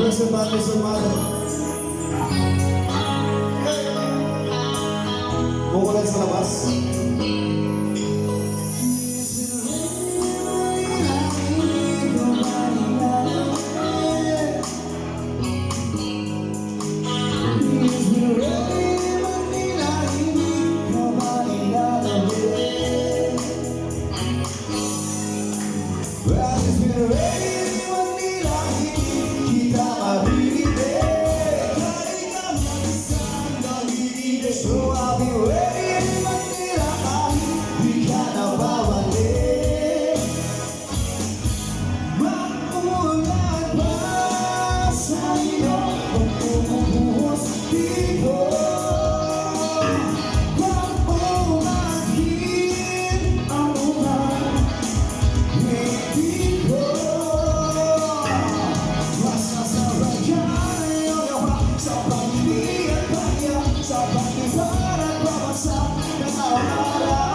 Blessed Father, so Mother. Mawala sa labas. So I'll be waiting until di ka na babalik. Magulan pa sa'yo kung bumubuhos dito. Huwag mo maging ang ulan, hindi ko. Mas nasarap ka ngayong yawa sa pag-ibig at kanya, sa pag-ibig sa nakawala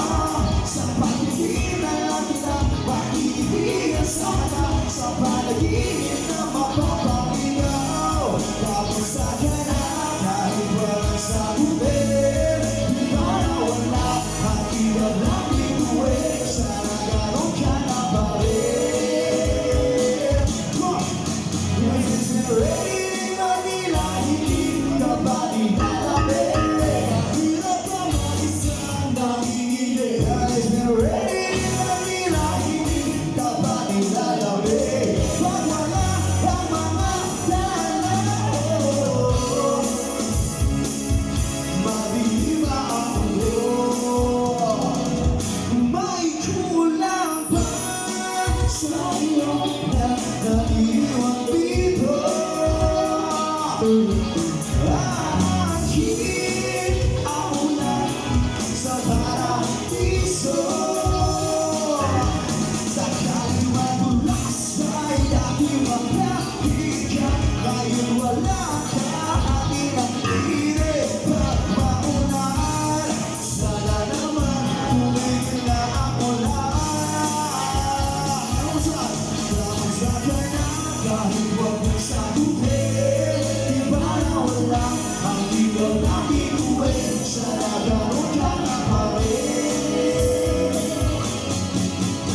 sa pagkikitan na kita, pag-ibig sa mata, sa panaginip na mapapahingaw. Tapos sa kanya, kahit walang sagutin, di ba na wala, at iwan lang bituin, sana gano'n ka na pa rin. Cause it's been raining Manila, hindi ka ba nilalapit? Sa paradiso, sa kaliwatulas ay dating maglapigan. Ngayon wala ka, ating ang pilit pagmaunan. Sana naman tuwing na ako lang. Salamat sa kanya, kahit huwag mong sagutin. Di ba na wala, ang ikaw na bituin. Sana gano'n ka na pa rin.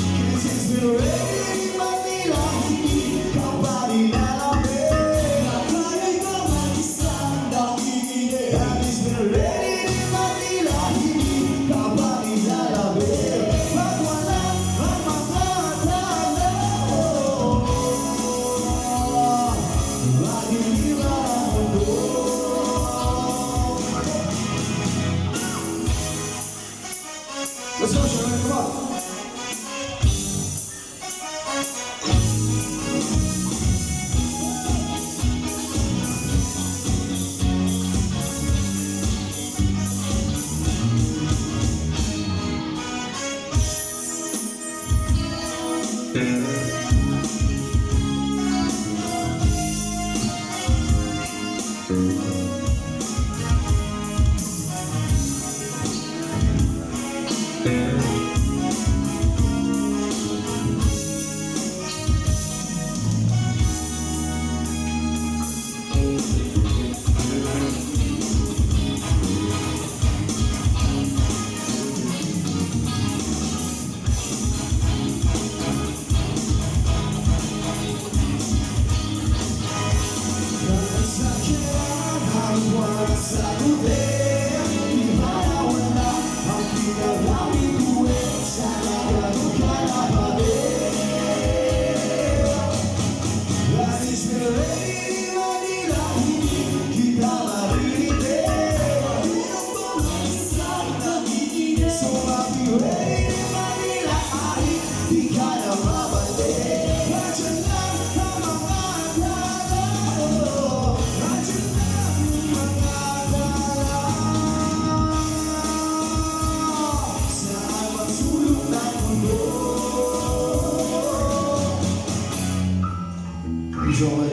Cause it's been raining Manila, hindi ka pa nilalapit. Nakaya'y ka mag-isang nakikinig. And it's been raining Manila, hindi ka pa nilalapit. Pag wala ang mga tao, laging iba ang mundo. Let's go, Sharon, come on. So I'll be ready.